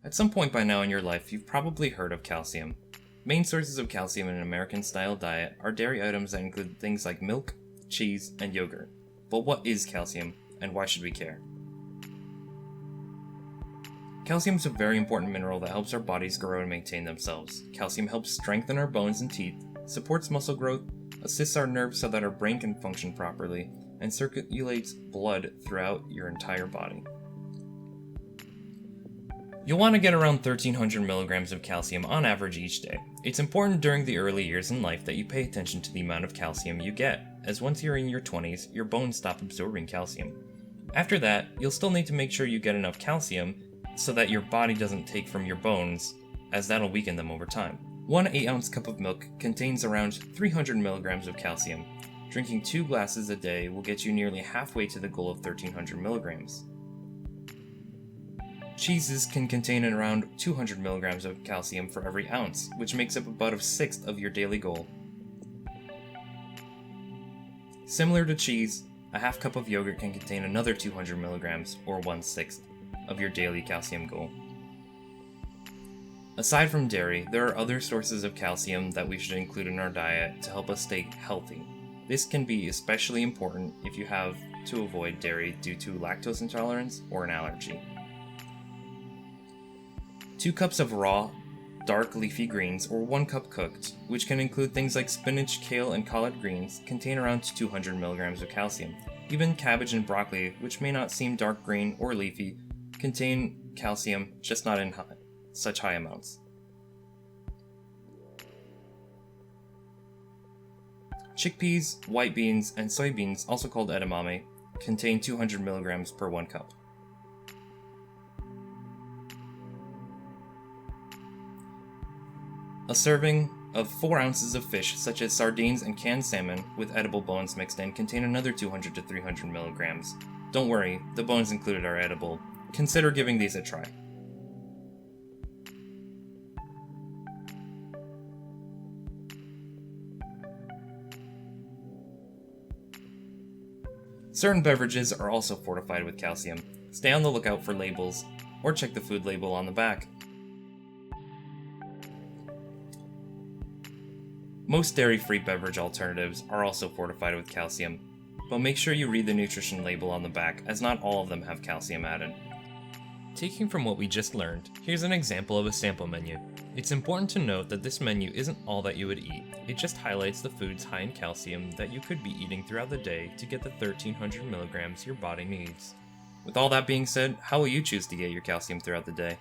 At some point by now in your life, you've probably heard of calcium. Main sources of calcium in an American-style diet are dairy items that include things like milk, cheese, and yogurt. But what is calcium, and why should we care? Calcium is a very important mineral that helps our bodies grow and maintain themselves. Calcium helps strengthen our bones and teeth, supports muscle growth, assists our nerves so that our brain can function properly, and circulates blood throughout your entire body. You'll want to get around 1,300 milligrams of calcium on average each day. It's important during the early years in life that you pay attention to the amount of calcium you get, as once you're in your 20s, your bones stop absorbing calcium. After that, you'll still need to make sure you get enough calcium so that your body doesn't take from your bones, as that'll weaken them over time. One 8-ounce cup of milk contains around 300 milligrams of calcium. Drinking 2 glasses a day will get you nearly halfway to the goal of 1,300 milligrams. Cheeses can contain around 200 milligrams of calcium for every ounce, which makes up about 1/6 of your daily goal. Similar to cheese, a half cup of yogurt can contain another 200 milligrams, or 1/6, of your daily calcium goal. Aside from dairy, there are other sources of calcium that we should include in our diet to help us stay healthy. This can be especially important if you have to avoid dairy due to lactose intolerance or an allergy. 2 cups of raw, dark leafy greens, or 1 cup cooked, which can include things like spinach, kale, and collard greens, contain around 200 milligrams of calcium. Even cabbage and broccoli, which may not seem dark green or leafy, contain calcium, just not in such high amounts. Chickpeas, white beans, and soybeans, also called edamame, contain 200 milligrams per 1 cup. A serving of 4 ounces of fish, such as sardines and canned salmon, with edible bones mixed in, contain another 200 to 300 milligrams. Don't worry, the bones included are edible. Consider giving these a try. Certain beverages are also fortified with calcium. Stay on the lookout for labels, or check the food label on the back. Most dairy-free beverage alternatives are also fortified with calcium, but make sure you read the nutrition label on the back, as not all of them have calcium added. Taking from what we just learned, here's an example of a sample menu. It's important to note that this menu isn't all that you would eat. It just highlights the foods high in calcium that you could be eating throughout the day to get the 1,300 milligrams your body needs. With all that being said, how will you choose to get your calcium throughout the day?